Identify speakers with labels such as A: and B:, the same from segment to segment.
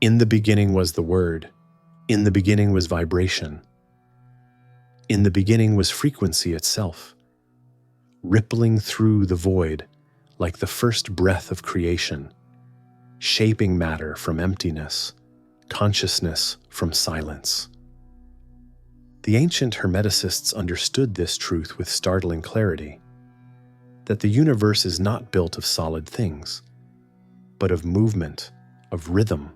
A: In the beginning was the Word. In the beginning was vibration. In the beginning was frequency itself, rippling through the void like the first breath of creation, shaping matter from emptiness, consciousness from silence. The ancient Hermeticists understood this truth with startling clarity, that the universe is not built of solid things, but of movement, of rhythm,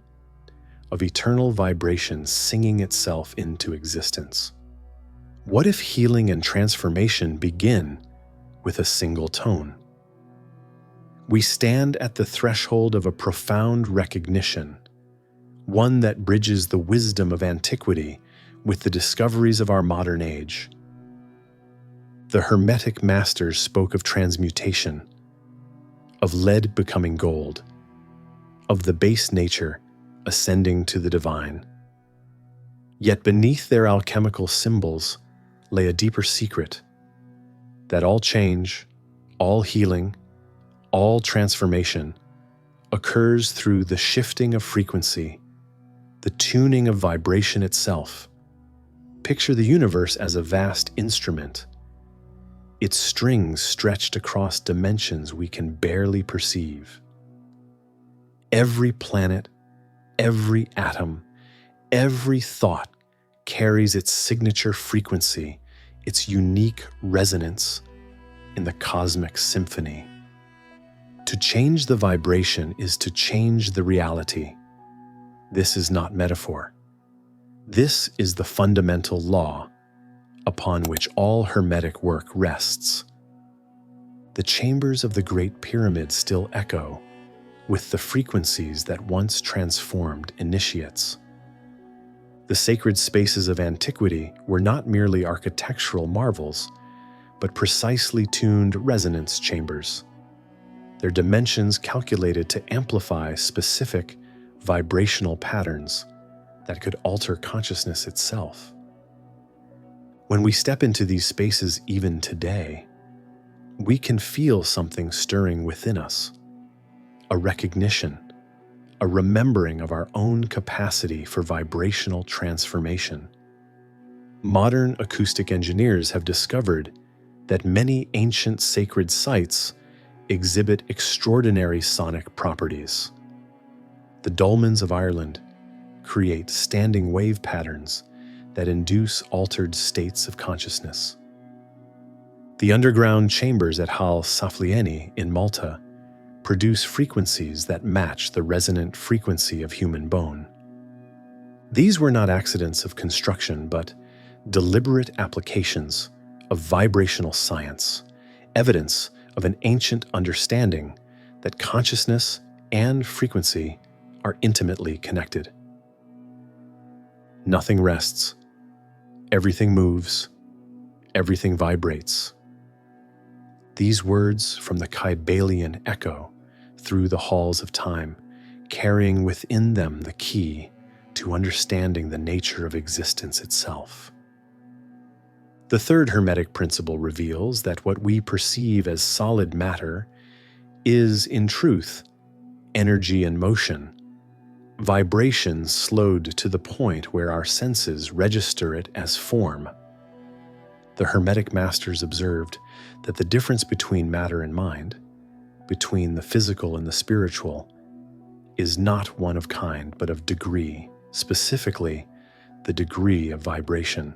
A: of eternal vibration singing itself into existence. What if healing and transformation begin with a single tone? We stand at the threshold of a profound recognition, one that bridges the wisdom of antiquity with the discoveries of our modern age. The Hermetic masters spoke of transmutation, of lead becoming gold, of the base nature ascending to the divine. Yet beneath their alchemical symbols lay a deeper secret, that all change, all healing, all transformation occurs through the shifting of frequency, the tuning of vibration itself. Picture the universe as a vast instrument, its strings stretched across dimensions we can barely perceive. Every planet, every atom, every thought carries its signature frequency, its unique resonance in the cosmic symphony. To change the vibration is to change the reality. This is not metaphor. This is the fundamental law upon which all Hermetic work rests. The chambers of the Great Pyramid still echo with the frequencies that once transformed initiates. The sacred spaces of antiquity were not merely architectural marvels, but precisely tuned resonance chambers, their dimensions calculated to amplify specific vibrational patterns that could alter consciousness itself. When we step into these spaces even today, we can feel something stirring within us, a recognition, a remembering of our own capacity for vibrational transformation. Modern acoustic engineers have discovered that many ancient sacred sites exhibit extraordinary sonic properties. The dolmens of Ireland create standing wave patterns that induce altered states of consciousness. The underground chambers at Hal Saflieni in Malta produce frequencies that match the resonant frequency of human bone. These were not accidents of construction, but deliberate applications of vibrational science, evidence of an ancient understanding that consciousness and frequency are intimately connected. Nothing rests. Everything moves. Everything vibrates. These words from the Kybalion echo through the halls of time, carrying within them the key to understanding the nature of existence itself. The third Hermetic principle reveals that what we perceive as solid matter is, in truth, energy and motion, vibration slowed to the point where our senses register it as form. The Hermetic masters observed that the difference between matter and mind, between the physical and the spiritual, is not one of kind, but of degree, specifically the degree of vibration.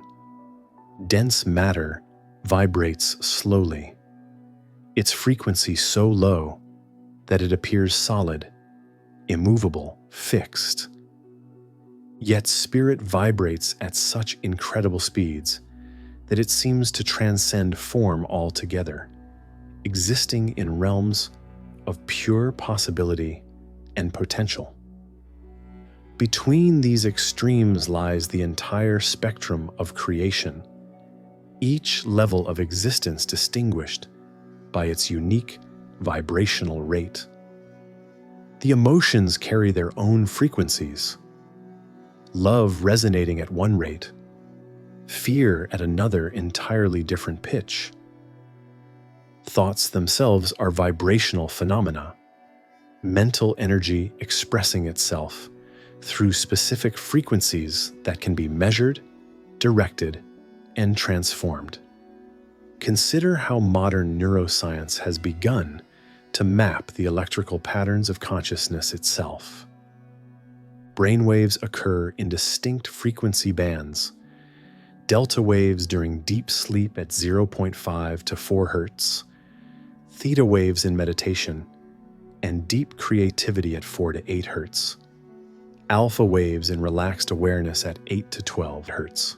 A: Dense matter vibrates slowly, its frequency so low that it appears solid, immovable, fixed. Yet spirit vibrates at such incredible speeds that it seems to transcend form altogether, existing in realms of pure possibility and potential. Between these extremes lies the entire spectrum of creation, each level of existence distinguished by its unique vibrational rate. The emotions carry their own frequencies, love resonating at one rate, fear at another entirely different pitch. Thoughts themselves are vibrational phenomena, mental energy expressing itself through specific frequencies that can be measured, directed, and transformed. Consider how modern neuroscience has begun to map the electrical patterns of consciousness itself. Brainwaves occur in distinct frequency bands. Delta waves during deep sleep at 0.5 to 4 Hz, theta waves in meditation, and deep creativity at 4 to 8 Hz, alpha waves in relaxed awareness at 8 to 12 Hz,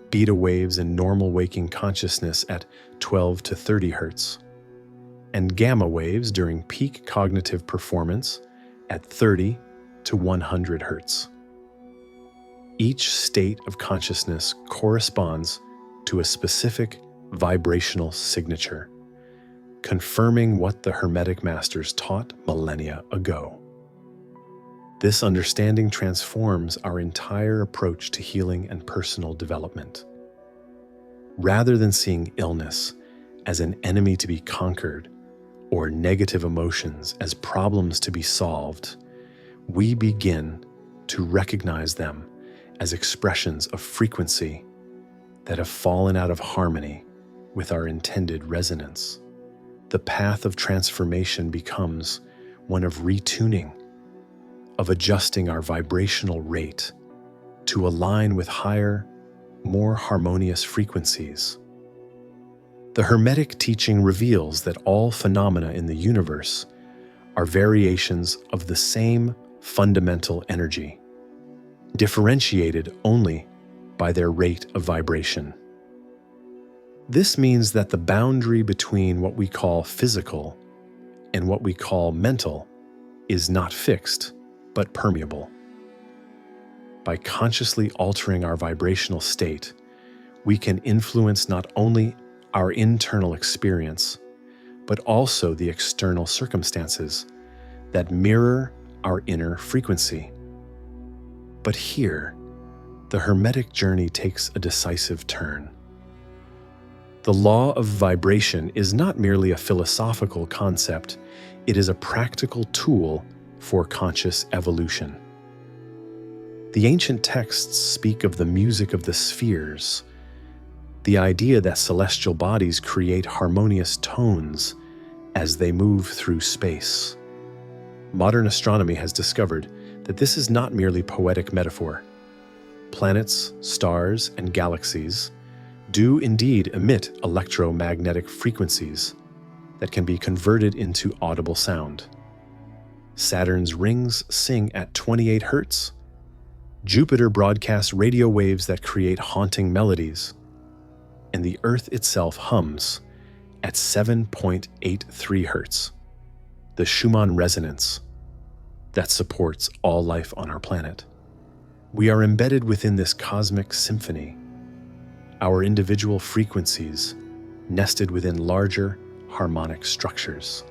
A: beta waves in normal waking consciousness at 12 to 30 Hz, and gamma waves during peak cognitive performance at 30 to 100 Hz. Each state of consciousness corresponds to a specific vibrational signature, confirming what the Hermetic masters taught millennia ago. This understanding transforms our entire approach to healing and personal development. Rather than seeing illness as an enemy to be conquered or negative emotions as problems to be solved, we begin to recognize them as expressions of frequency that have fallen out of harmony with our intended resonance. The path of transformation becomes one of retuning, of adjusting our vibrational rate to align with higher, more harmonious frequencies. The Hermetic teaching reveals that all phenomena in the universe are variations of the same fundamental energy, differentiated only by their rate of vibration. This means that the boundary between what we call physical and what we call mental is not fixed, but permeable. By consciously altering our vibrational state, we can influence not only our internal experience, but also the external circumstances that mirror our inner frequency. But here, the Hermetic journey takes a decisive turn. The law of vibration is not merely a philosophical concept, it is a practical tool for conscious evolution. The ancient texts speak of the music of the spheres, the idea that celestial bodies create harmonious tones as they move through space. Modern astronomy has discovered that this is not merely poetic metaphor. Planets, stars, and galaxies do indeed emit electromagnetic frequencies that can be converted into audible sound. Saturn's rings sing at 28 Hz. Jupiter broadcasts radio waves that create haunting melodies. And the Earth itself hums at 7.83 Hz, the Schumann resonance that supports all life on our planet. We are embedded within this cosmic symphony, our individual frequencies nested within larger harmonic structures.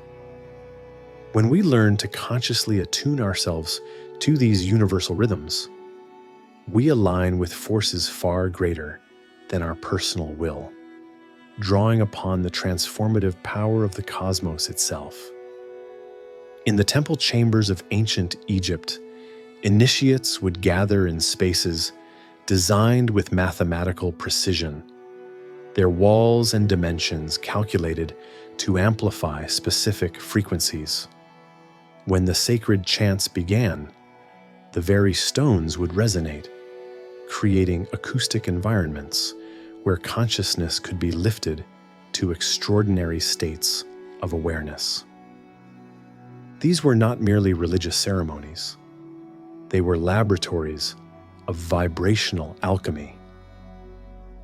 A: When we learn to consciously attune ourselves to these universal rhythms, we align with forces far greater than our personal will, drawing upon the transformative power of the cosmos itself. In the temple chambers of ancient Egypt, initiates would gather in spaces designed with mathematical precision, their walls and dimensions calculated to amplify specific frequencies. When the sacred chants began, the very stones would resonate, creating acoustic environments where consciousness could be lifted to extraordinary states of awareness. These were not merely religious ceremonies. They were laboratories of vibrational alchemy.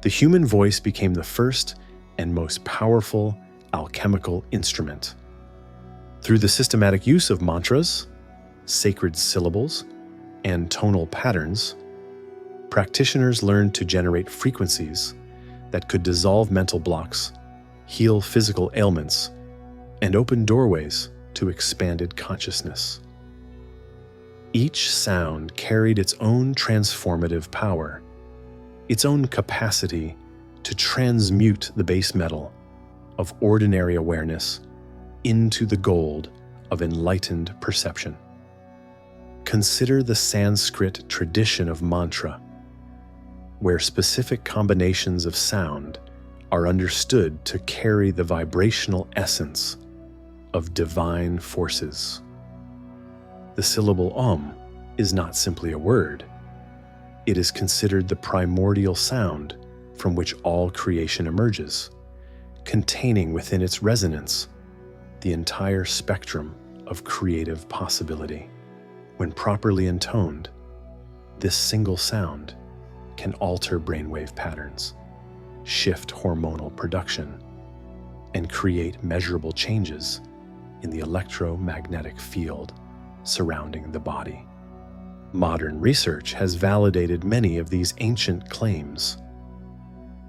A: The human voice became the first and most powerful alchemical instrument. Through the systematic use of mantras, sacred syllables, and tonal patterns, practitioners learned to generate frequencies that could dissolve mental blocks, heal physical ailments, and open doorways to expanded consciousness. Each sound carried its own transformative power, its own capacity to transmute the base metal of ordinary awareness into the gold of enlightened perception. Consider the Sanskrit tradition of mantra, where specific combinations of sound are understood to carry the vibrational essence of divine forces. The syllable Om is not simply a word. It is considered the primordial sound from which all creation emerges, containing within its resonance the entire spectrum of creative possibility. When properly intoned, this single sound can alter brainwave patterns, shift hormonal production, and create measurable changes in the electromagnetic field surrounding the body. Modern research has validated many of these ancient claims.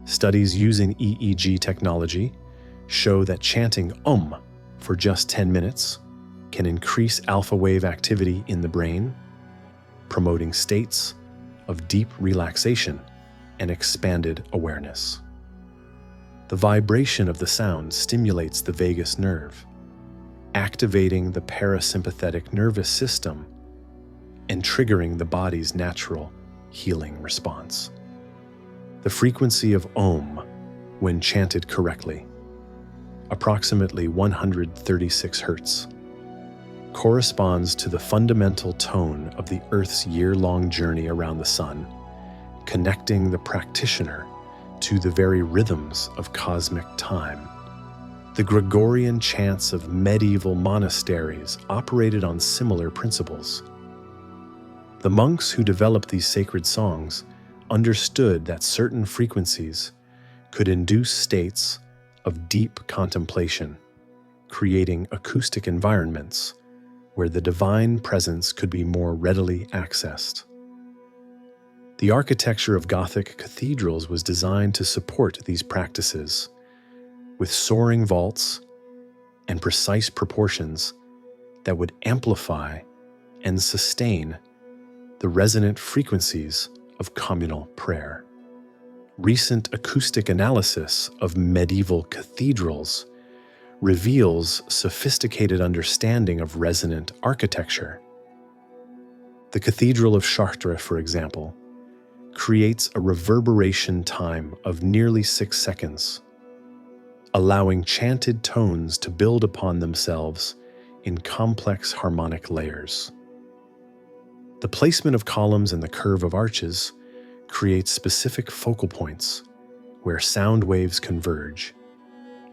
A: Studies using EEG technology show that chanting Om for just 10 minutes can increase alpha wave activity in the brain, promoting states of deep relaxation and expanded awareness. The vibration of the sound stimulates the vagus nerve, activating the parasympathetic nervous system and triggering the body's natural healing response. The frequency of Om, when chanted correctly, approximately 136 Hz, corresponds to the fundamental tone of the Earth's year-long journey around the sun, connecting the practitioner to the very rhythms of cosmic time. The Gregorian chants of medieval monasteries operated on similar principles. The monks who developed these sacred songs understood that certain frequencies could induce states of deep contemplation, creating acoustic environments where the divine presence could be more readily accessed. The architecture of Gothic cathedrals was designed to support these practices, with soaring vaults and precise proportions that would amplify and sustain the resonant frequencies of communal prayer. Recent acoustic analysis of medieval cathedrals reveals sophisticated understanding of resonant architecture. The Cathedral of Chartres, for example, creates a reverberation time of nearly 6 seconds, allowing chanted tones to build upon themselves in complex harmonic layers. The placement of columns and the curve of arches creates specific focal points where sound waves converge,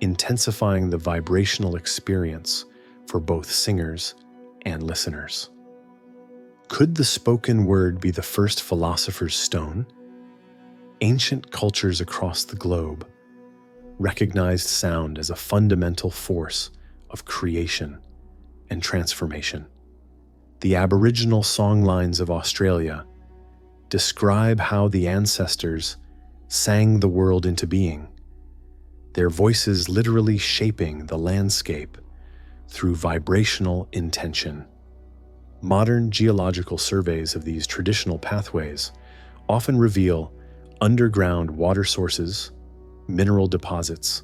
A: intensifying the vibrational experience for both singers and listeners. Could the spoken word be the first philosopher's stone? Ancient cultures across the globe recognized sound as a fundamental force of creation and transformation. The Aboriginal songlines of Australia describe how the ancestors sang the world into being, their voices literally shaping the landscape through vibrational intention. Modern geological surveys of these traditional pathways often reveal underground water sources, mineral deposits,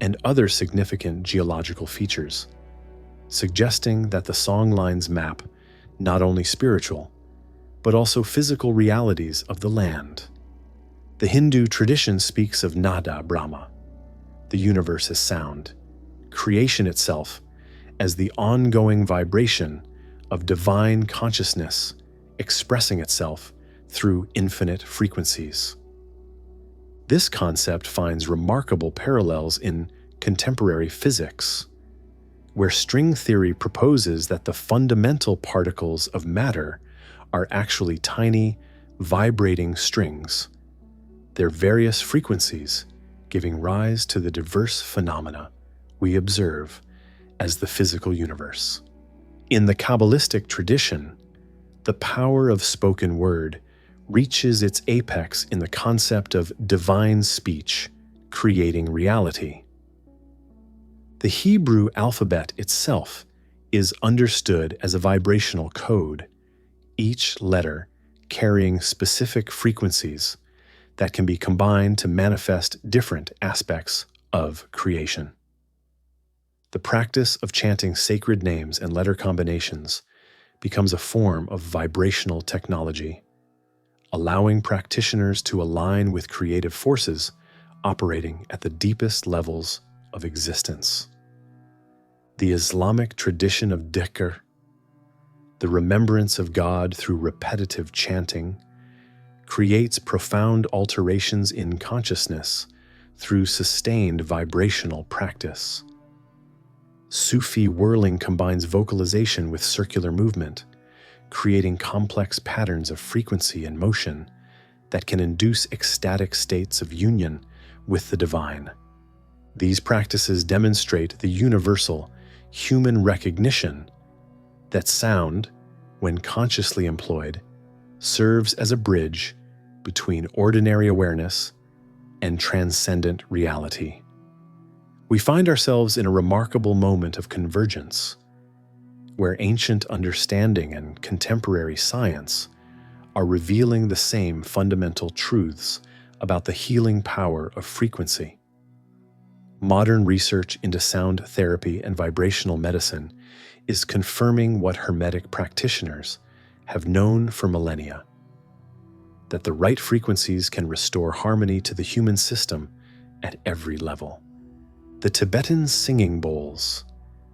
A: and other significant geological features, suggesting that the songlines map not only spiritual, but also physical realities of the land. The Hindu tradition speaks of Nada Brahma, the universe as sound, creation itself as the ongoing vibration of divine consciousness expressing itself through infinite frequencies. This concept finds remarkable parallels in contemporary physics, where string theory proposes that the fundamental particles of matter are actually tiny, vibrating strings, their various frequencies giving rise to the diverse phenomena we observe as the physical universe. In the Kabbalistic tradition, the power of spoken word reaches its apex in the concept of divine speech, creating reality. The Hebrew alphabet itself is understood as a vibrational code, each letter carrying specific frequencies that can be combined to manifest different aspects of creation. The practice of chanting sacred names and letter combinations becomes a form of vibrational technology, allowing practitioners to align with creative forces operating at the deepest levels of existence. The Islamic tradition of dhikr, the remembrance of God through repetitive chanting, creates profound alterations in consciousness through sustained vibrational practice. Sufi whirling combines vocalization with circular movement, creating complex patterns of frequency and motion that can induce ecstatic states of union with the divine. These practices demonstrate the universal human recognition that sound, when consciously employed, serves as a bridge between ordinary awareness and transcendent reality. We find ourselves in a remarkable moment of convergence, where ancient understanding and contemporary science are revealing the same fundamental truths about the healing power of frequency. Modern research into sound therapy and vibrational medicine is confirming what Hermetic practitioners have known for millennia: that the right frequencies can restore harmony to the human system at every level. The Tibetan singing bowls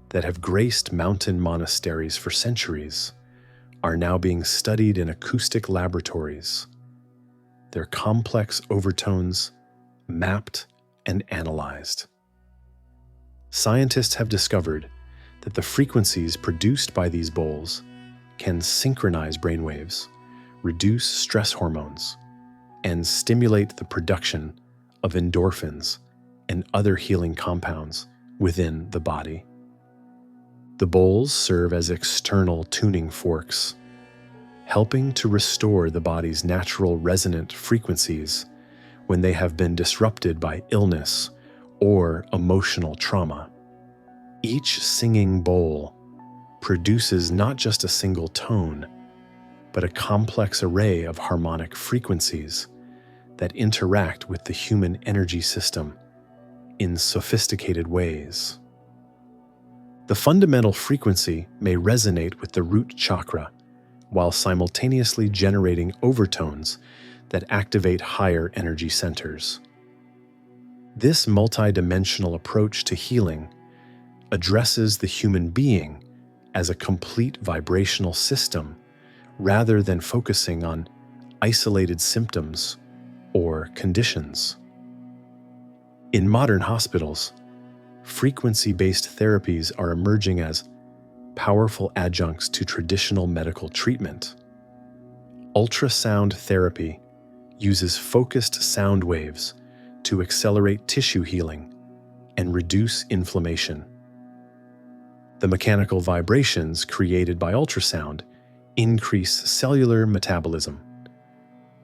A: that have graced mountain monasteries for centuries are now being studied in acoustic laboratories, their complex overtones mapped and analyzed. Scientists have discovered that the frequencies produced by these bowls can synchronize brainwaves, reduce stress hormones, and stimulate the production of endorphins and other healing compounds within the body. The bowls serve as external tuning forks, helping to restore the body's natural resonant frequencies when they have been disrupted by illness or emotional trauma. Each singing bowl produces not just a single tone, but a complex array of harmonic frequencies that interact with the human energy system in sophisticated ways. The fundamental frequency may resonate with the root chakra, while simultaneously generating overtones that activate higher energy centers. This multidimensional approach to healing addresses the human being as a complete vibrational system rather than focusing on isolated symptoms or conditions. In modern hospitals, frequency-based therapies are emerging as powerful adjuncts to traditional medical treatment. Ultrasound therapy uses focused sound waves to accelerate tissue healing and reduce inflammation. The mechanical vibrations created by ultrasound increase cellular metabolism,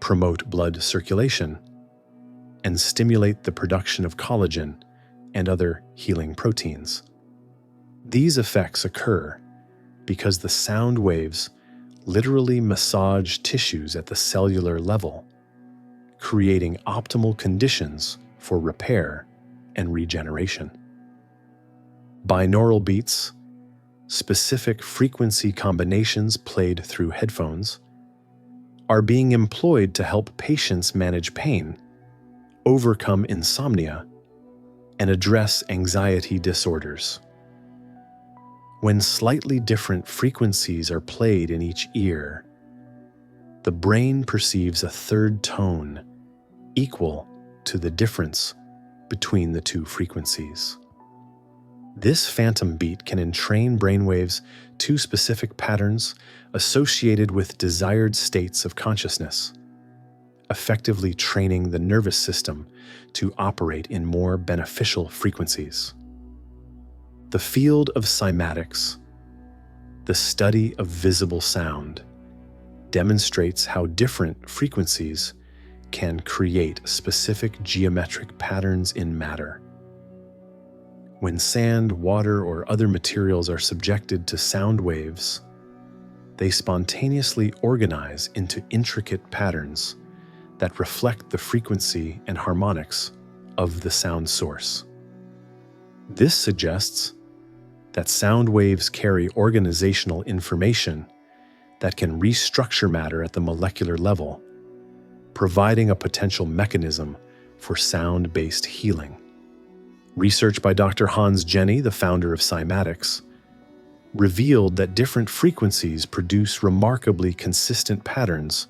A: promote blood circulation, and stimulate the production of collagen and other healing proteins. These effects occur because the sound waves literally massage tissues at the cellular level, creating optimal conditions for repair and regeneration. Binaural beats, specific frequency combinations played through headphones, are being employed to help patients manage pain, overcome insomnia, and address anxiety disorders. When slightly different frequencies are played in each ear, the brain perceives a third tone equal to the difference between the two frequencies. This phantom beat can entrain brainwaves to specific patterns associated with desired states of consciousness, effectively training the nervous system to operate in more beneficial frequencies. The field of cymatics, the study of visible sound, demonstrates how different frequencies can create specific geometric patterns in matter. When sand, water, or other materials are subjected to sound waves, they spontaneously organize into intricate patterns that reflect the frequency and harmonics of the sound source. This suggests that sound waves carry organizational information that can restructure matter at the molecular level, providing a potential mechanism for sound-based healing. Research by Dr. Hans Jenny, the founder of Cymatics, revealed that different frequencies produce remarkably consistent patterns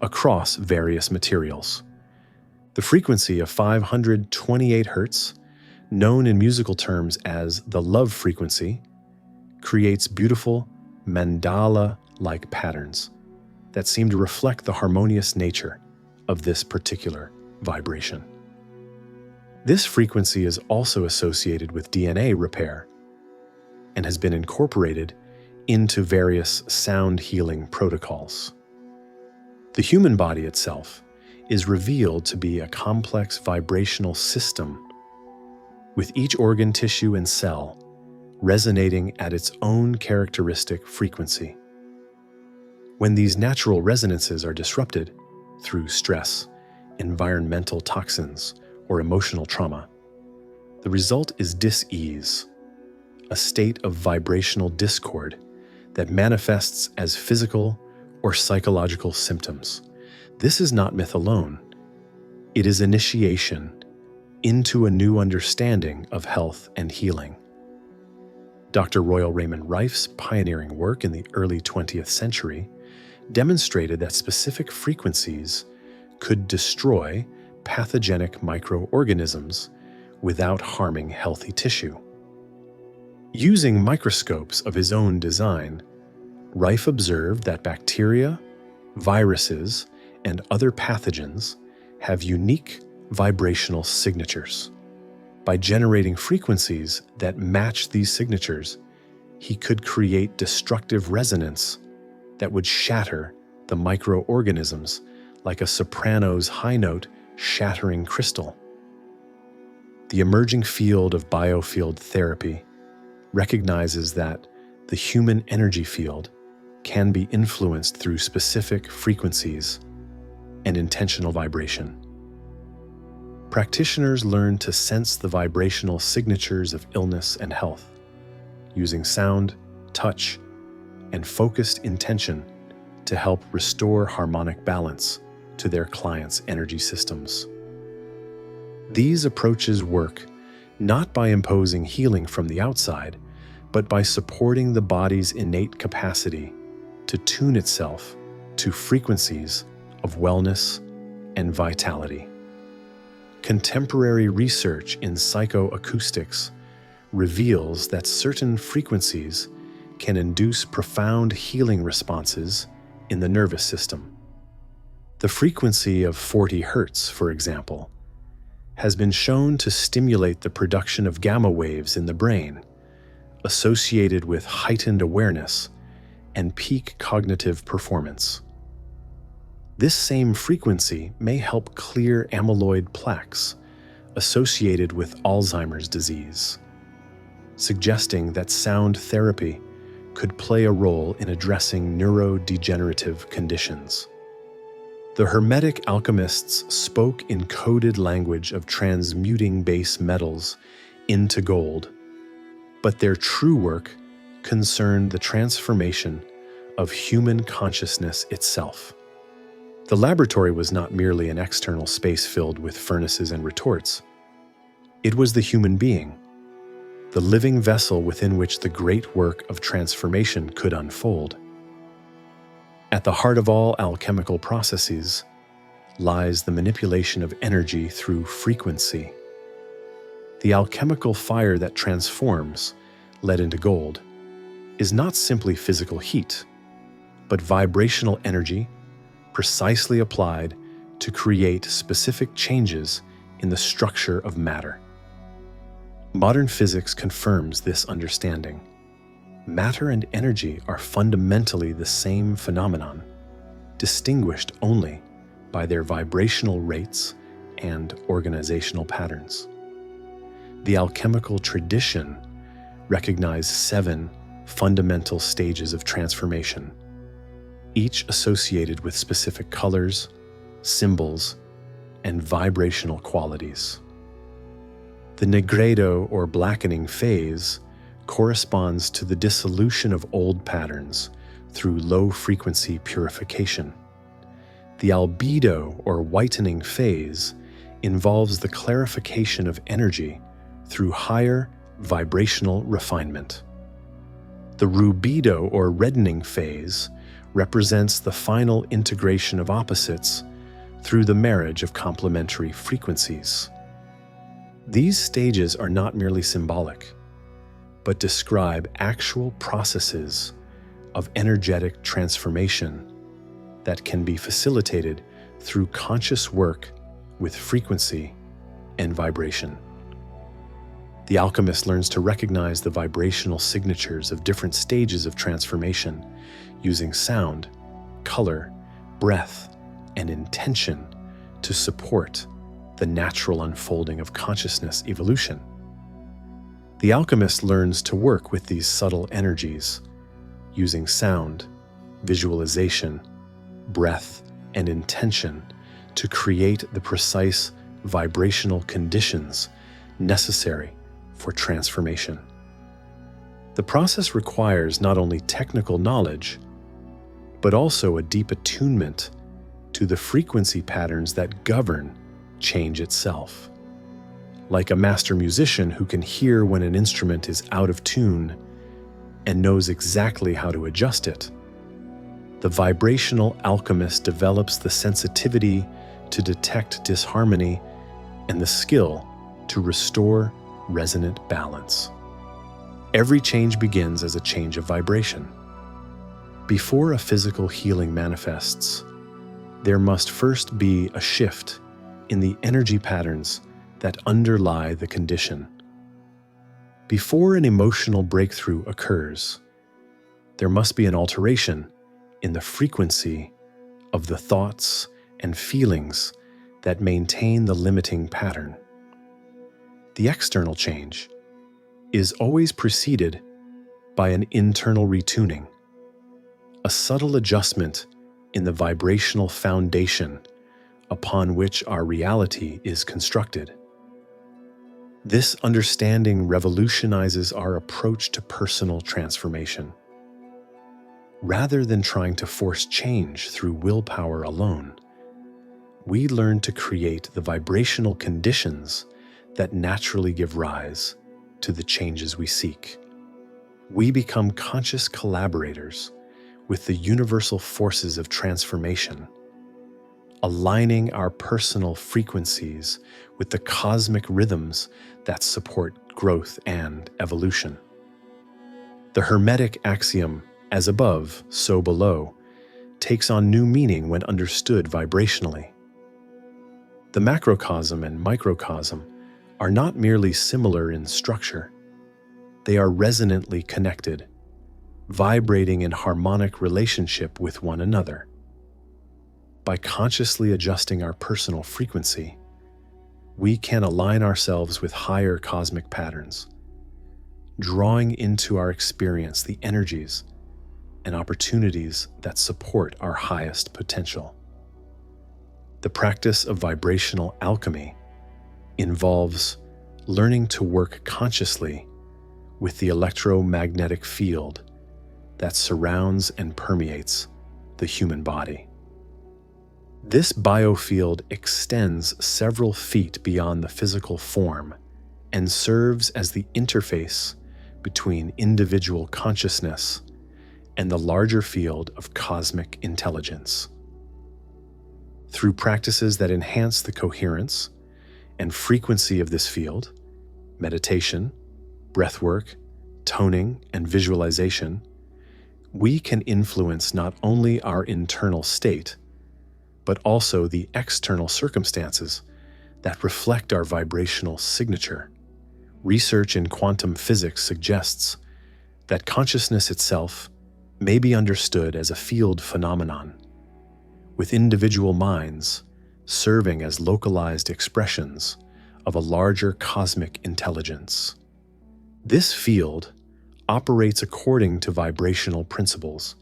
A: across various materials. The frequency of 528 Hz, known in musical terms as the love frequency, creates beautiful mandala-like patterns that seem to reflect the harmonious nature of this particular vibration. This frequency is also associated with DNA repair and has been incorporated into various sound healing protocols. The human body itself is revealed to be a complex vibrational system, with each organ, tissue, and cell resonating at its own characteristic frequency. When these natural resonances are disrupted through stress, environmental toxins, or emotional trauma, the result is dis-ease, a state of vibrational discord that manifests as physical or psychological symptoms. This is not myth alone. It is initiation into a new understanding of health and healing. Dr. Royal Raymond Rife's pioneering work in the early 20th century demonstrated that specific frequencies could destroy pathogenic microorganisms without harming healthy tissue. Using microscopes of his own design, Rife observed that bacteria, viruses, and other pathogens have unique vibrational signatures. By generating frequencies that match these signatures, he could create destructive resonance that would shatter the microorganisms like a soprano's high note shattering crystal. The emerging field of biofield therapy recognizes that the human energy field can be influenced through specific frequencies and intentional vibration. Practitioners learn to sense the vibrational signatures of illness and health, using sound, touch, and focused intention to help restore harmonic balance to their clients' energy systems. These approaches work not by imposing healing from the outside, but by supporting the body's innate capacity to tune itself to frequencies of wellness and vitality. Contemporary research in psychoacoustics reveals that certain frequencies can induce profound healing responses in the nervous system. The frequency of 40 Hz, for example, has been shown to stimulate the production of gamma waves in the brain, associated with heightened awareness and peak cognitive performance. This same frequency may help clear amyloid plaques associated with Alzheimer's disease, suggesting that sound therapy could play a role in addressing neurodegenerative conditions. The Hermetic alchemists spoke in coded language of transmuting base metals into gold, but their true work concerned the transformation of human consciousness itself. The laboratory was not merely an external space filled with furnaces and retorts. It was the human being, the living vessel within which the great work of transformation could unfold. At the heart of all alchemical processes lies the manipulation of energy through frequency. The alchemical fire that transforms lead into gold is not simply physical heat, but vibrational energy precisely applied to create specific changes in the structure of matter. Modern physics confirms this understanding. Matter and energy are fundamentally the same phenomenon, distinguished only by their vibrational rates and organizational patterns. The alchemical tradition recognized 7 fundamental stages of transformation, each associated with specific colors, symbols, and vibrational qualities. The negredo or blackening phase corresponds to the dissolution of old patterns, through low-frequency purification. The albedo or whitening phase involves the clarification of energy through higher vibrational refinement. The rubedo or reddening phase represents the final integration of opposites through the marriage of complementary frequencies. These stages are not merely symbolic, but describe actual processes of energetic transformation that can be facilitated through conscious work with frequency and vibration. The alchemist learns to recognize the vibrational signatures of different stages of transformation using sound, color, breath, and intention to support the natural unfolding of consciousness evolution. The alchemist learns to work with these subtle energies using sound, visualization, breath, and intention to create the precise vibrational conditions necessary for transformation. The process requires not only technical knowledge, but also a deep attunement to the frequency patterns that govern change itself. Like a master musician who can hear when an instrument is out of tune and knows exactly how to adjust it, the vibrational alchemist develops the sensitivity to detect disharmony and the skill to restore resonant balance. Every change begins as a change of vibration. Before a physical healing manifests, there must first be a shift in the energy patterns that underlie the condition. Before an emotional breakthrough occurs, there must be an alteration in the frequency of the thoughts and feelings that maintain the limiting pattern. The external change is always preceded by an internal retuning, a subtle adjustment in the vibrational foundation upon which our reality is constructed. This understanding revolutionizes our approach to personal transformation. Rather than trying to force change through willpower alone, we learn to create the vibrational conditions that naturally give rise to the changes we seek. We become conscious collaborators with the universal forces of transformation, aligning our personal frequencies with the cosmic rhythms that support growth and evolution. The Hermetic axiom, as above, so below, takes on new meaning when understood vibrationally. The macrocosm and microcosm are not merely similar in structure, they are resonantly connected, vibrating in harmonic relationship with one another. By consciously adjusting our personal frequency, we can align ourselves with higher cosmic patterns, drawing into our experience the energies and opportunities that support our highest potential. The practice of vibrational alchemy involves learning to work consciously with the electromagnetic field that surrounds and permeates the human body. This biofield extends several feet beyond the physical form and serves as the interface between individual consciousness and the larger field of cosmic intelligence. Through practices that enhance the coherence and frequency of this field, meditation, breathwork, toning, and visualization, we can influence not only our internal state, but also the external circumstances that reflect our vibrational signature. Research in quantum physics suggests that consciousness itself may be understood as a field phenomenon, with individual minds serving as localized expressions of a larger cosmic intelligence. This field operates according to vibrational principles,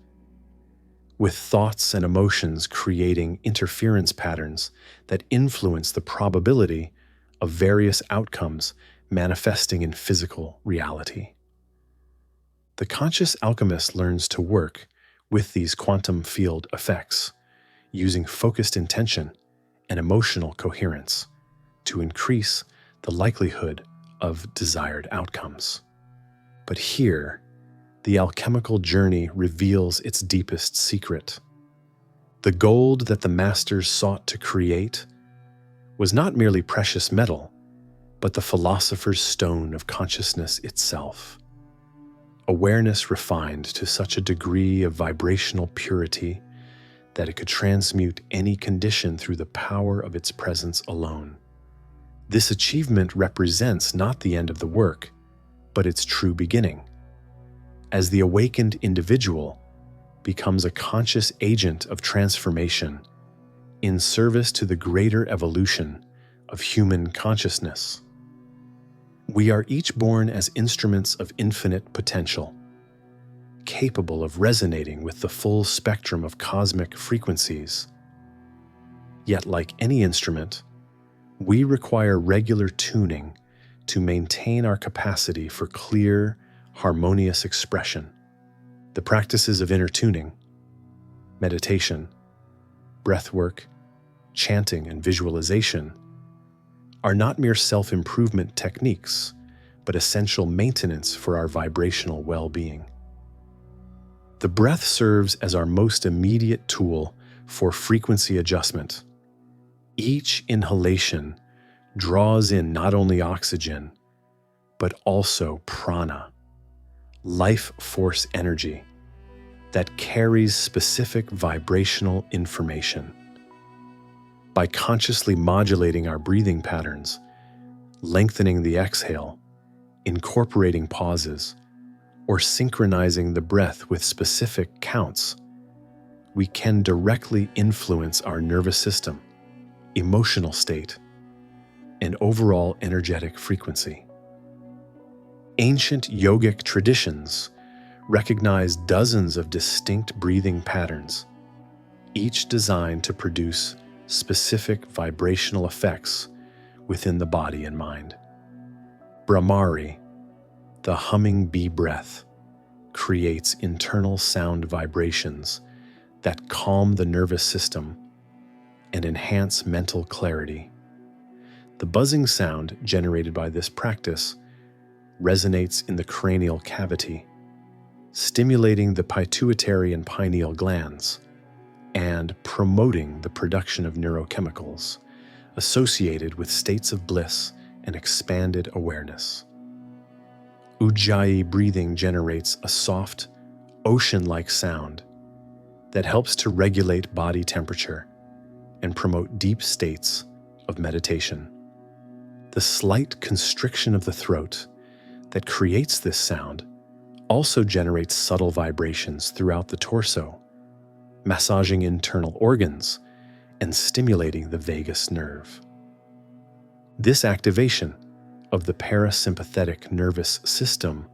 A: with thoughts and emotions creating interference patterns that influence the probability of various outcomes manifesting in physical reality. The conscious alchemist learns to work with these quantum field effects, using focused intention and emotional coherence to increase the likelihood of desired outcomes. But here, the alchemical journey reveals its deepest secret. The gold that the masters sought to create was not merely precious metal, but the philosopher's stone of consciousness itself. Awareness refined to such a degree of vibrational purity that it could transmute any condition through the power of its presence alone. This achievement represents not the end of the work, but its true beginning, as the awakened individual becomes a conscious agent of transformation in service to the greater evolution of human consciousness. We are each born as instruments of infinite potential, capable of resonating with the full spectrum of cosmic frequencies. Yet, like any instrument, we require regular tuning to maintain our capacity for clear, harmonious expression. The practices of inner tuning, meditation, breathwork, chanting, and visualization are not mere self-improvement techniques, but essential maintenance for our vibrational well-being. The breath serves as our most immediate tool for frequency adjustment. Each inhalation draws in not only oxygen, but also prana, life force energy that carries specific vibrational information. By consciously modulating our breathing patterns, lengthening the exhale, incorporating pauses, or synchronizing the breath with specific counts, we can directly influence our nervous system, emotional state, and overall energetic frequency. Ancient yogic traditions recognize dozens of distinct breathing patterns, each designed to produce specific vibrational effects within the body and mind. Brahmari, the humming bee breath, creates internal sound vibrations that calm the nervous system and enhance mental clarity. The buzzing sound generated by this practice resonates in the cranial cavity, stimulating the pituitary and pineal glands and promoting the production of neurochemicals associated with states of bliss and expanded awareness. Ujjayi breathing generates a soft, ocean-like sound that helps to regulate body temperature and promote deep states of meditation. The slight constriction of the throat that creates this sound also generates subtle vibrations throughout the torso, massaging internal organs and stimulating the vagus nerve. This activation of the parasympathetic nervous system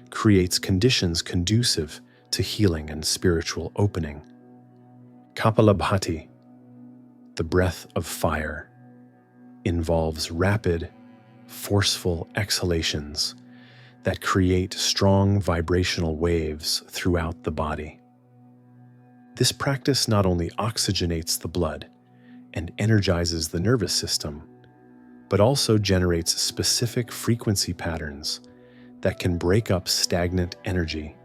A: creates conditions conducive to healing and spiritual opening. Kapalabhati, the breath of fire, involves rapid, forceful exhalations that create strong vibrational waves throughout the body. This practice not only oxygenates the blood and energizes the nervous system, but also generates specific frequency patterns that can break up stagnant energy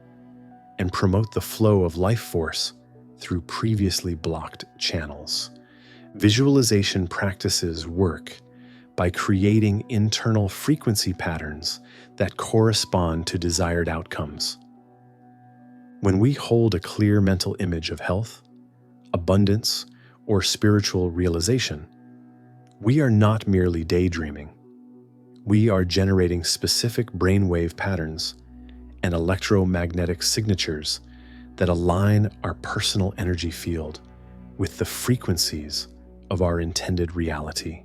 A: and promote the flow of life force through previously blocked channels. Visualization practices work by creating internal frequency patterns that correspond to desired outcomes. When we hold a clear mental image of health, abundance, or spiritual realization, we are not merely daydreaming. We are generating specific brainwave patterns and electromagnetic signatures that align our personal energy field with the frequencies of our intended reality.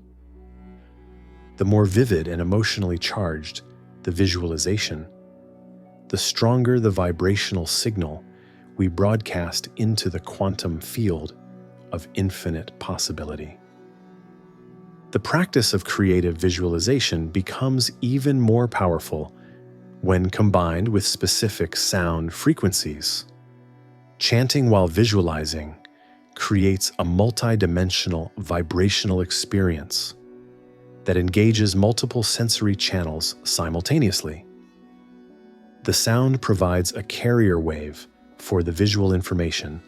A: The more vivid and emotionally charged the visualization, the stronger the vibrational signal we broadcast into the quantum field of infinite possibility. The practice of creative visualization becomes even more powerful when combined with specific sound frequencies. Chanting while visualizing creates a multi-dimensional vibrational experience that engages multiple sensory channels simultaneously. The sound provides a carrier wave for the visual information,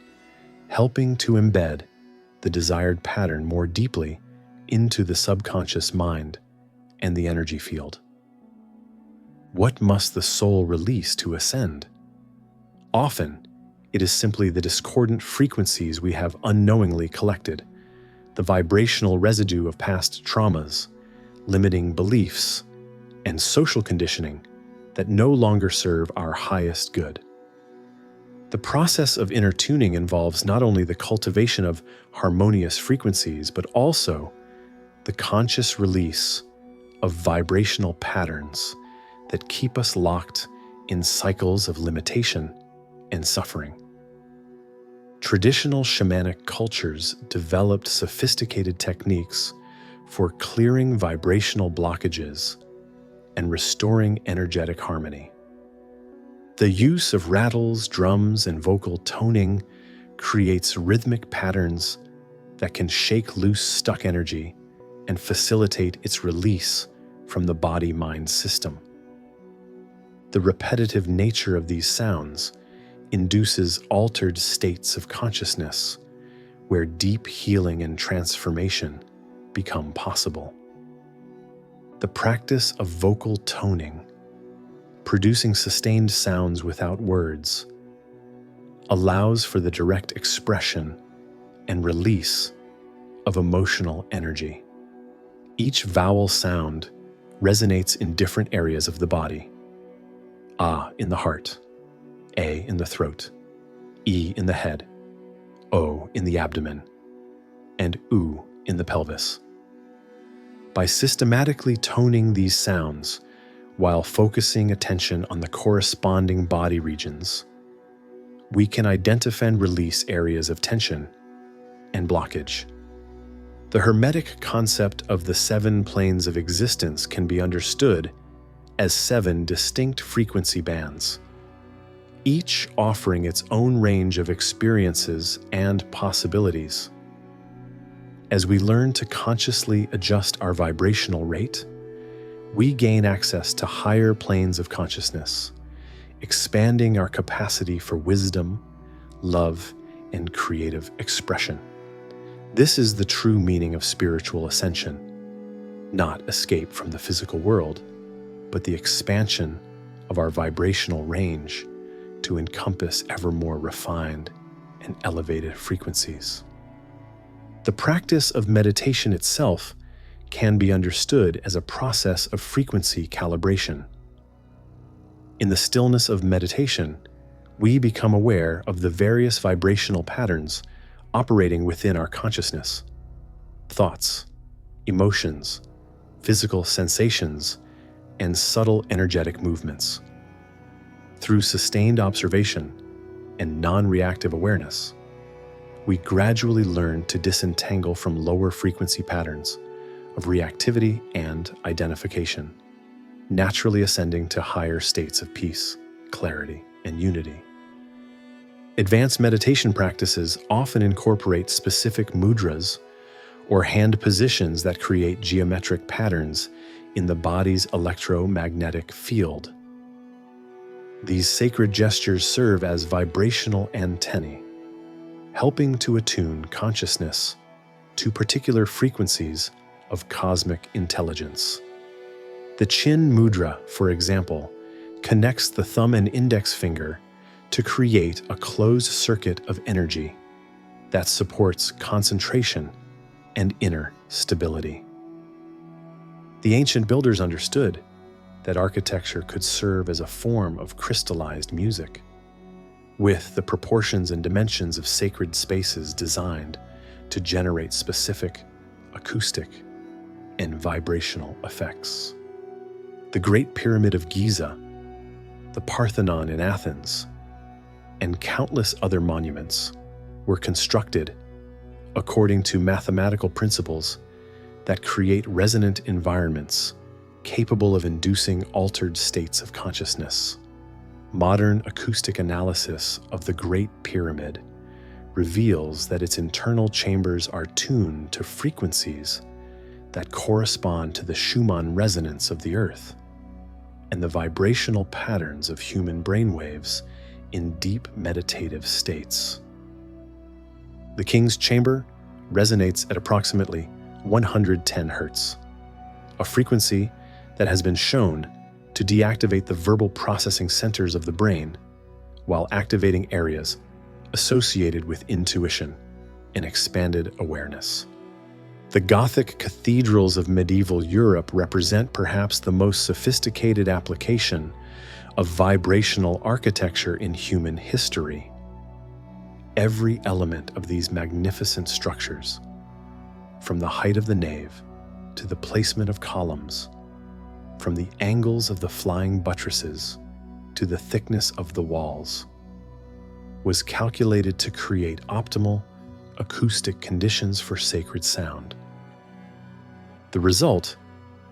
A: helping to embed the desired pattern more deeply into the subconscious mind and the energy field. What must the soul release to ascend? Often, it is simply the discordant frequencies we have unknowingly collected, the vibrational residue of past traumas, limiting beliefs, and social conditioning that no longer serve our highest good. The process of inner tuning involves not only the cultivation of harmonious frequencies, but also the conscious release of vibrational patterns that keep us locked in cycles of limitation and suffering. Traditional shamanic cultures developed sophisticated techniques for clearing vibrational blockages and restoring energetic harmony. The use of rattles, drums, and vocal toning creates rhythmic patterns that can shake loose stuck energy and facilitate its release from the body-mind system. The repetitive nature of these sounds induces altered states of consciousness, where deep healing and transformation become possible. The practice of vocal toning, producing sustained sounds without words, allows for the direct expression and release of emotional energy. Each vowel sound resonates in different areas of the body. A in the heart, A in the throat, E in the head, O in the abdomen, and U in the pelvis. By systematically toning these sounds while focusing attention on the corresponding body regions, we can identify and release areas of tension and blockage. The Hermetic concept of the 7 planes of existence can be understood as 7 distinct frequency bands, each offering its own range of experiences and possibilities. As we learn to consciously adjust our vibrational rate, we gain access to higher planes of consciousness, expanding our capacity for wisdom, love, and creative expression. This is the true meaning of spiritual ascension, not escape from the physical world, but the expansion of our vibrational range to encompass ever more refined and elevated frequencies. The practice of meditation itself can be understood as a process of frequency calibration. In the stillness of meditation, we become aware of the various vibrational patterns operating within our consciousness. Thoughts, emotions, physical sensations, and subtle energetic movements. Through sustained observation and non-reactive awareness, we gradually learn to disentangle from lower frequency patterns of reactivity and identification, naturally ascending to higher states of peace, clarity, and unity. Advanced meditation practices often incorporate specific mudras or hand positions that create geometric patterns in the body's electromagnetic field. These sacred gestures serve as vibrational antennae, helping to attune consciousness to particular frequencies of cosmic intelligence. The Chin Mudra, for example, connects the thumb and index finger to create a closed circuit of energy that supports concentration and inner stability. The ancient builders understood that architecture could serve as a form of crystallized music, with the proportions and dimensions of sacred spaces designed to generate specific acoustic and vibrational effects. The Great Pyramid of Giza, the Parthenon in Athens, and countless other monuments were constructed according to mathematical principles that create resonant environments capable of inducing altered states of consciousness. Modern acoustic analysis of the Great Pyramid reveals that its internal chambers are tuned to frequencies that correspond to the Schumann resonance of the Earth and the vibrational patterns of human brainwaves in deep meditative states. The King's Chamber resonates at approximately 110 Hz, a frequency that has been shown to deactivate the verbal processing centers of the brain while activating areas associated with intuition and expanded awareness. The Gothic cathedrals of medieval Europe represent perhaps the most sophisticated application of vibrational architecture in human history. Every element of these magnificent structures, from the height of the nave to the placement of columns, from the angles of the flying buttresses to the thickness of the walls, was calculated to create optimal acoustic conditions for sacred sound. The result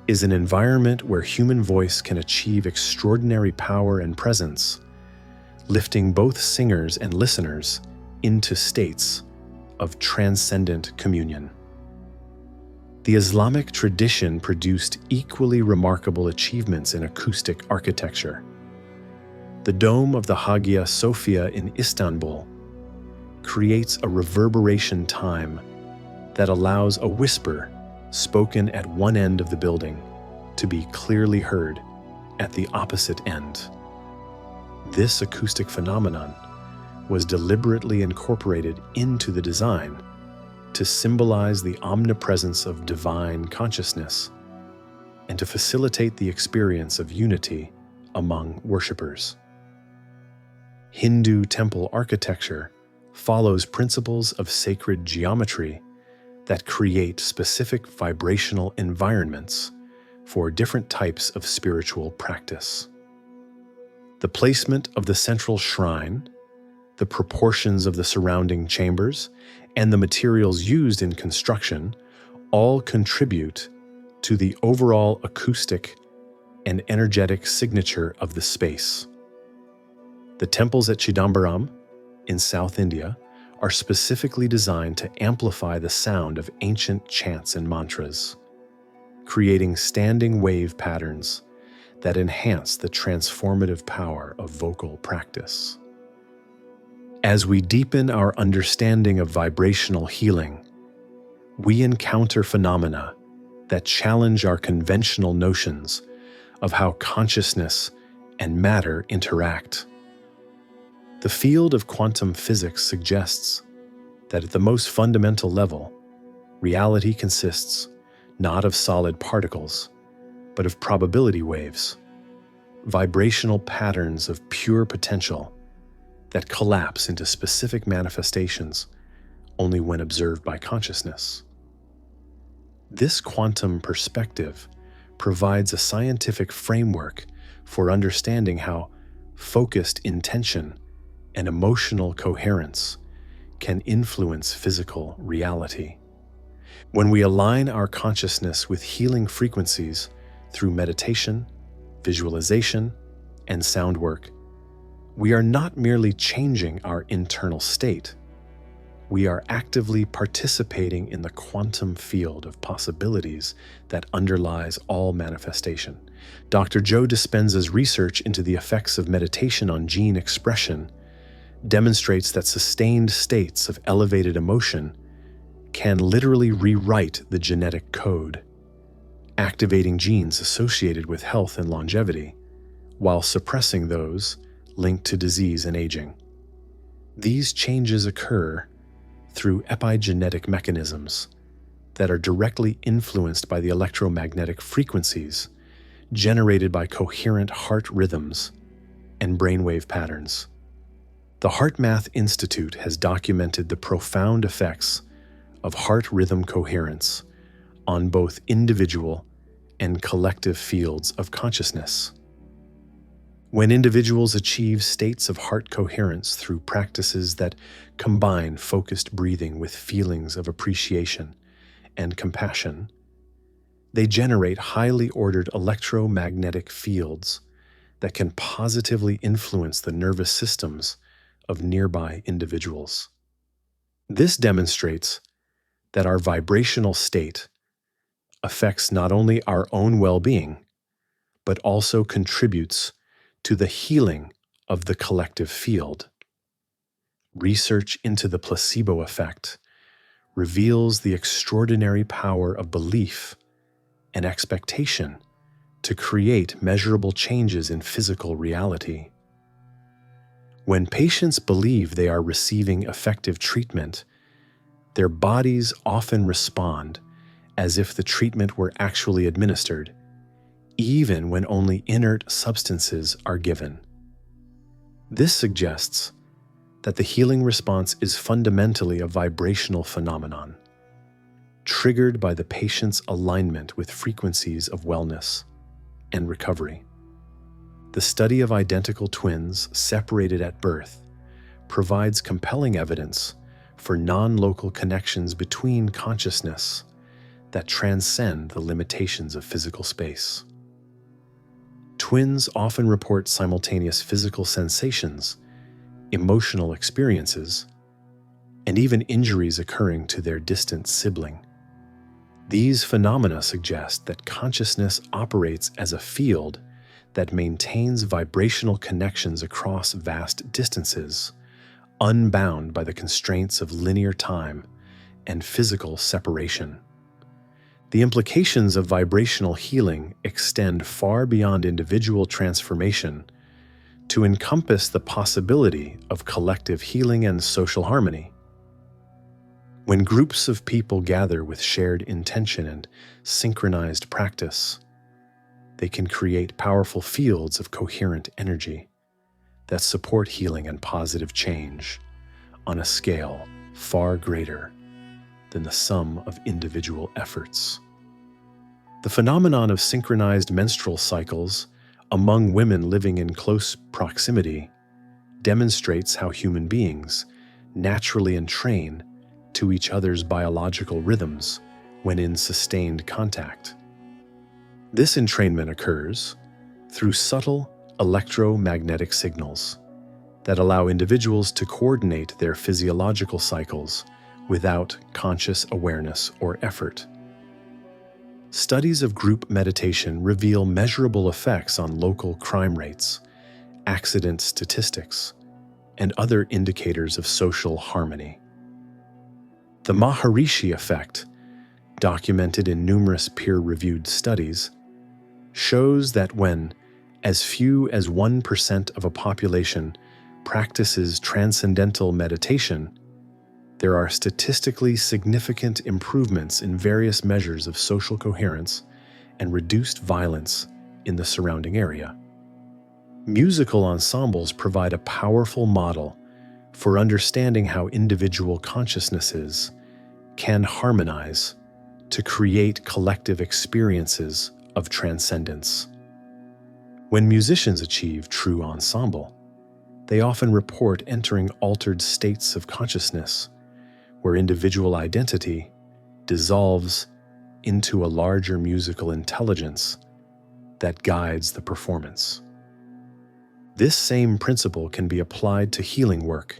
A: is an environment where human voice can achieve extraordinary power and presence, lifting both singers and listeners into states of transcendent communion. The Islamic tradition produced equally remarkable achievements in acoustic architecture. The dome of the Hagia Sophia in Istanbul creates a reverberation time that allows a whisper spoken at one end of the building to be clearly heard at the opposite end. This acoustic phenomenon was deliberately incorporated into the design to symbolize the omnipresence of divine consciousness and to facilitate the experience of unity among worshippers. Hindu temple architecture follows principles of sacred geometry that create specific vibrational environments for different types of spiritual practice. The placement of the central shrine, the proportions of the surrounding chambers, and the materials used in construction all contribute to the overall acoustic and energetic signature of the space. The temples at Chidambaram in South India are specifically designed to amplify the sound of ancient chants and mantras, creating standing wave patterns that enhance the transformative power of vocal practice. As we deepen our understanding of vibrational healing, we encounter phenomena that challenge our conventional notions of how consciousness and matter interact. The field of quantum physics suggests that at the most fundamental level, reality consists not of solid particles, but of probability waves, vibrational patterns of pure potential that collapse into specific manifestations only when observed by consciousness. This quantum perspective provides a scientific framework for understanding how focused intention and emotional coherence can influence physical reality. When we align our consciousness with healing frequencies through meditation, visualization, and sound work, we are not merely changing our internal state. We are actively participating in the quantum field of possibilities that underlies all manifestation. Dr. Joe Dispenza's research into the effects of meditation on gene expression demonstrates that sustained states of elevated emotion can literally rewrite the genetic code, activating genes associated with health and longevity, while suppressing those linked to disease and aging. These changes occur through epigenetic mechanisms that are directly influenced by the electromagnetic frequencies generated by coherent heart rhythms and brainwave patterns. The HeartMath Institute has documented the profound effects of heart rhythm coherence on both individual and collective fields of consciousness. When individuals achieve states of heart coherence through practices that combine focused breathing with feelings of appreciation and compassion, they generate highly ordered electromagnetic fields that can positively influence the nervous systems of nearby individuals. This demonstrates that our vibrational state affects not only our own well-being, but also contributes to the healing of the collective field. Research into the placebo effect reveals the extraordinary power of belief and expectation to create measurable changes in physical reality. When patients believe they are receiving effective treatment, their bodies often respond as if the treatment were actually administered, even when only inert substances are given. This suggests that the healing response is fundamentally a vibrational phenomenon, triggered by the patient's alignment with frequencies of wellness and recovery. The study of identical twins separated at birth provides compelling evidence for non-local connections between consciousness that transcend the limitations of physical space. Twins often report simultaneous physical sensations, emotional experiences, and even injuries occurring to their distant sibling. These phenomena suggest that consciousness operates as a field that maintains vibrational connections across vast distances, unbound by the constraints of linear time and physical separation. The implications of vibrational healing extend far beyond individual transformation to encompass the possibility of collective healing and social harmony. When groups of people gather with shared intention and synchronized practice, they can create powerful fields of coherent energy that support healing and positive change on a scale far greater than the sum of individual efforts. The phenomenon of synchronized menstrual cycles among women living in close proximity demonstrates how human beings naturally entrain to each other's biological rhythms when in sustained contact. This entrainment occurs through subtle electromagnetic signals that allow individuals to coordinate their physiological cycles without conscious awareness or effort. Studies of group meditation reveal measurable effects on local crime rates, accident statistics, and other indicators of social harmony. The Maharishi effect, documented in numerous peer-reviewed studies, shows that when as few as 1% of a population practices transcendental meditation, there are statistically significant improvements in various measures of social coherence and reduced violence in the surrounding area. Musical ensembles provide a powerful model for understanding how individual consciousnesses can harmonize to create collective experiences of transcendence. When musicians achieve true ensemble, they often report entering altered states of consciousness where individual identity dissolves into a larger musical intelligence that guides the performance. This same principle can be applied to healing work,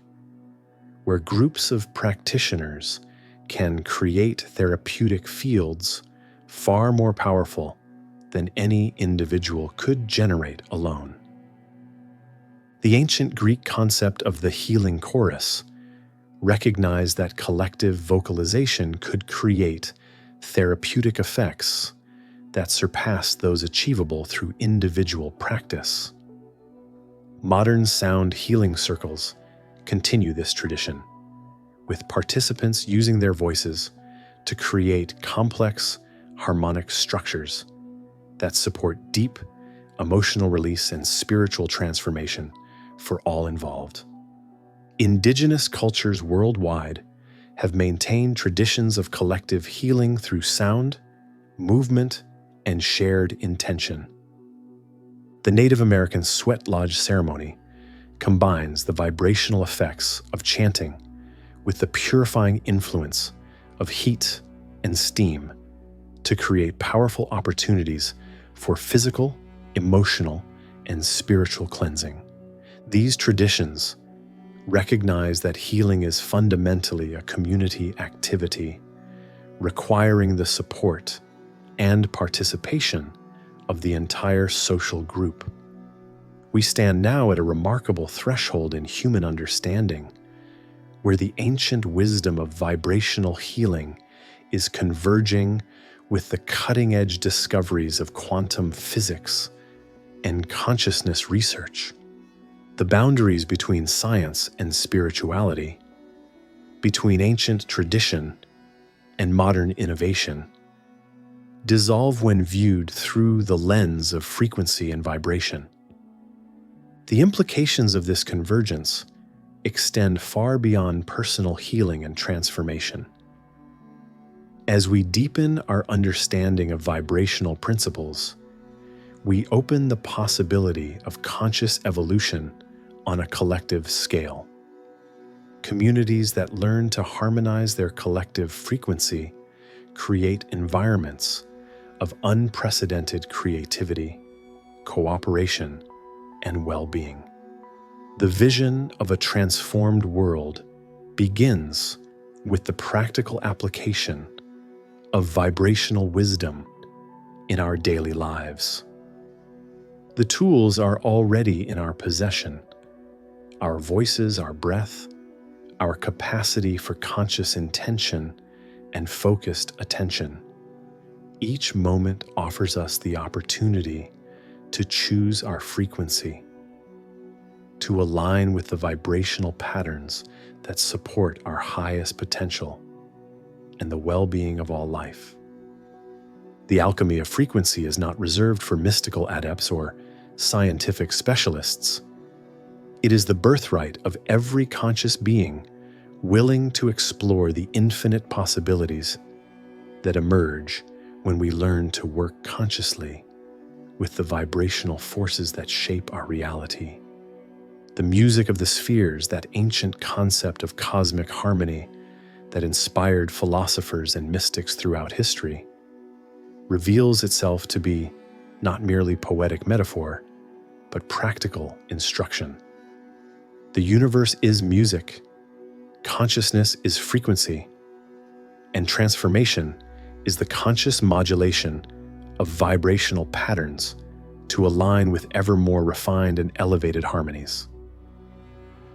A: where groups of practitioners can create therapeutic fields far more powerful than any individual could generate alone. The ancient Greek concept of the healing chorus recognized that collective vocalization could create therapeutic effects that surpass those achievable through individual practice. Modern sound healing circles continue this tradition, with participants using their voices to create complex harmonic structures that support deep emotional release and spiritual transformation for all involved. Indigenous cultures worldwide have maintained traditions of collective healing through sound, movement, and shared intention. The Native American sweat lodge ceremony combines the vibrational effects of chanting with the purifying influence of heat and steam to create powerful opportunities for physical, emotional, and spiritual cleansing. These traditions recognize that healing is fundamentally a community activity, requiring the support and participation of the entire social group. We stand now at a remarkable threshold in human understanding, where the ancient wisdom of vibrational healing is converging with the cutting-edge discoveries of quantum physics and consciousness research. The boundaries between science and spirituality, between ancient tradition and modern innovation, dissolve when viewed through the lens of frequency and vibration. The implications of this convergence extend far beyond personal healing and transformation. As we deepen our understanding of vibrational principles, we open the possibility of conscious evolution on a collective scale. Communities that learn to harmonize their collective frequency create environments of unprecedented creativity, cooperation, and well-being. The vision of a transformed world begins with the practical application of vibrational wisdom in our daily lives. The tools are already in our possession: our voices, our breath, our capacity for conscious intention and focused attention. Each moment offers us the opportunity to choose our frequency, to align with the vibrational patterns that support our highest potential and the well-being of all life. The alchemy of frequency is not reserved for mystical adepts or scientific specialists. It is the birthright of every conscious being willing to explore the infinite possibilities that emerge when we learn to work consciously with the vibrational forces that shape our reality. The music of the spheres, that ancient concept of cosmic harmony that inspired philosophers and mystics throughout history, reveals itself to be not merely poetic metaphor, but practical instruction. The universe is music, consciousness is frequency, and transformation is the conscious modulation of vibrational patterns to align with ever more refined and elevated harmonies.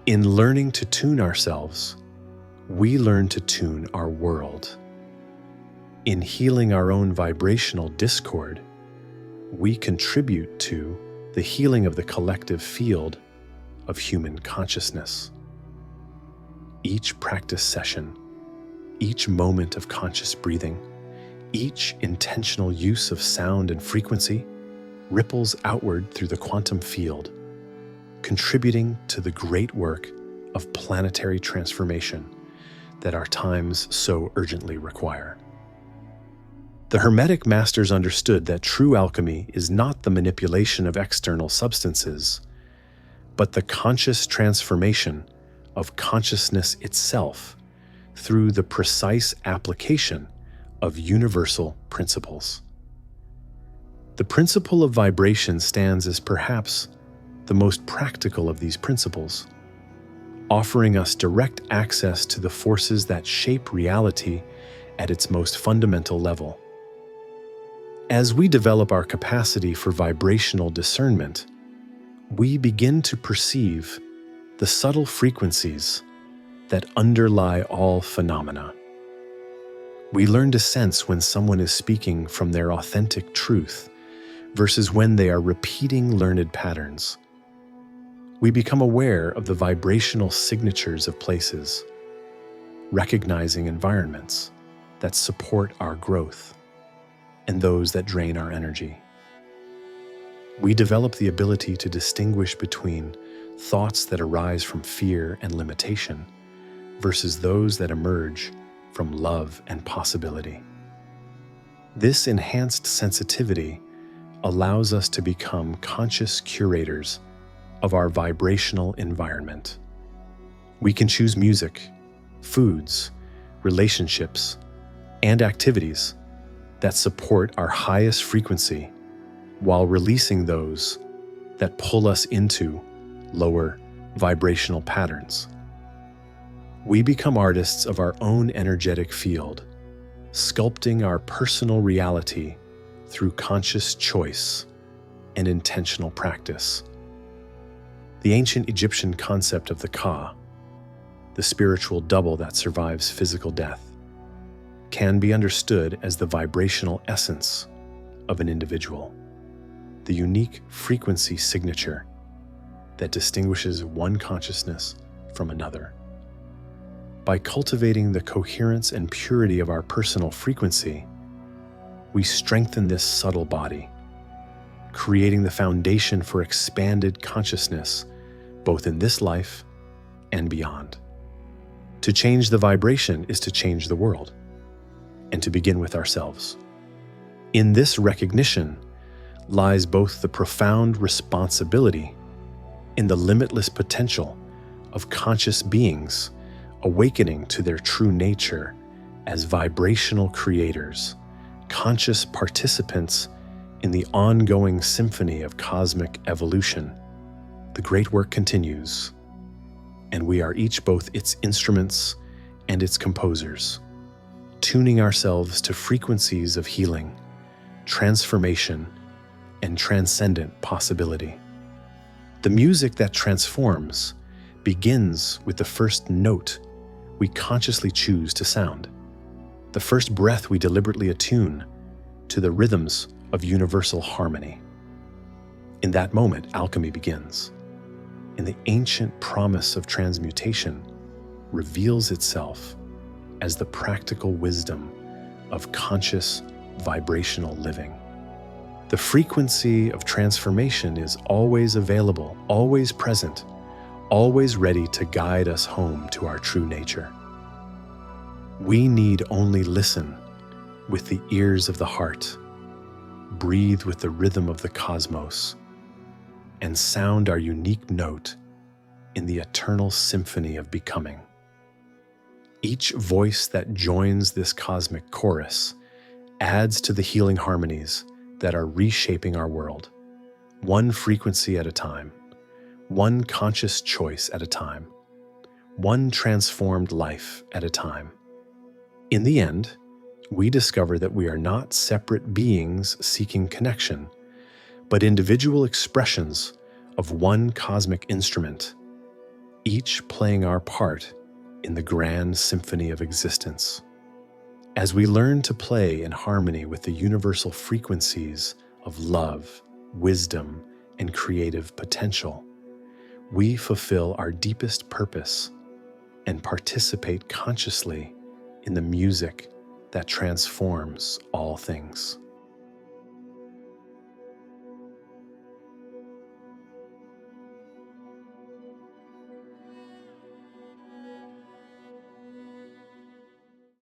A: In learning to tune ourselves, we learn to tune our world. In healing our own vibrational discord, we contribute to the healing of the collective field of human consciousness. Each practice session, each moment of conscious breathing, each intentional use of sound and frequency ripples outward through the quantum field, contributing to the great work of planetary transformation that our times so urgently require. The Hermetic masters understood that true alchemy is not the manipulation of external substances, but the conscious transformation of consciousness itself through the precise application of universal principles. The principle of vibration stands as perhaps the most practical of these principles, offering us direct access to the forces that shape reality at its most fundamental level. As we develop our capacity for vibrational discernment, we begin to perceive the subtle frequencies that underlie all phenomena. We learn to sense when someone is speaking from their authentic truth versus when they are repeating learned patterns. We become aware of the vibrational signatures of places, recognizing environments that support our growth and those that drain our energy. We develop the ability to distinguish between thoughts that arise from fear and limitation versus those that emerge from love and possibility. This enhanced sensitivity allows us to become conscious curators of our vibrational environment. We can choose music, foods, relationships, and activities that support our highest frequency while releasing those that pull us into lower vibrational patterns. We become artists of our own energetic field, sculpting our personal reality through conscious choice and intentional practice. The ancient Egyptian concept of the Ka, the spiritual double that survives physical death, can be understood as the vibrational essence of an individual, the unique frequency signature that distinguishes one consciousness from another. By cultivating the coherence and purity of our personal frequency, we strengthen this subtle body, creating the foundation for expanded consciousness both in this life and beyond. To change the vibration is to change the world, and to begin with ourselves. In this recognition lies both the profound responsibility and the limitless potential of conscious beings awakening to their true nature as vibrational creators, conscious participants in the ongoing symphony of cosmic evolution. The great work continues, and we are each both its instruments and its composers, tuning ourselves to frequencies of healing, transformation, and transcendent possibility. The music that transforms begins with the first note we consciously choose to sound, the first breath we deliberately attune to the rhythms of universal harmony. In that moment, alchemy begins, and the ancient promise of transmutation reveals itself as the practical wisdom of conscious vibrational living. The frequency of transformation is always available, always present, always ready to guide us home to our true nature. We need only listen with the ears of the heart, breathe with the rhythm of the cosmos, and sound our unique note in the eternal symphony of becoming. Each voice that joins this cosmic chorus adds to the healing harmonies that are reshaping our world, one frequency at a time, one conscious choice at a time, one transformed life at a time. In the end, we discover that we are not separate beings seeking connection, but individual expressions of one cosmic instrument, each playing our part in the grand symphony of existence. As we learn to play in harmony with the universal frequencies of love, wisdom, and creative potential, we fulfill our deepest purpose and participate consciously in the music that transforms all things.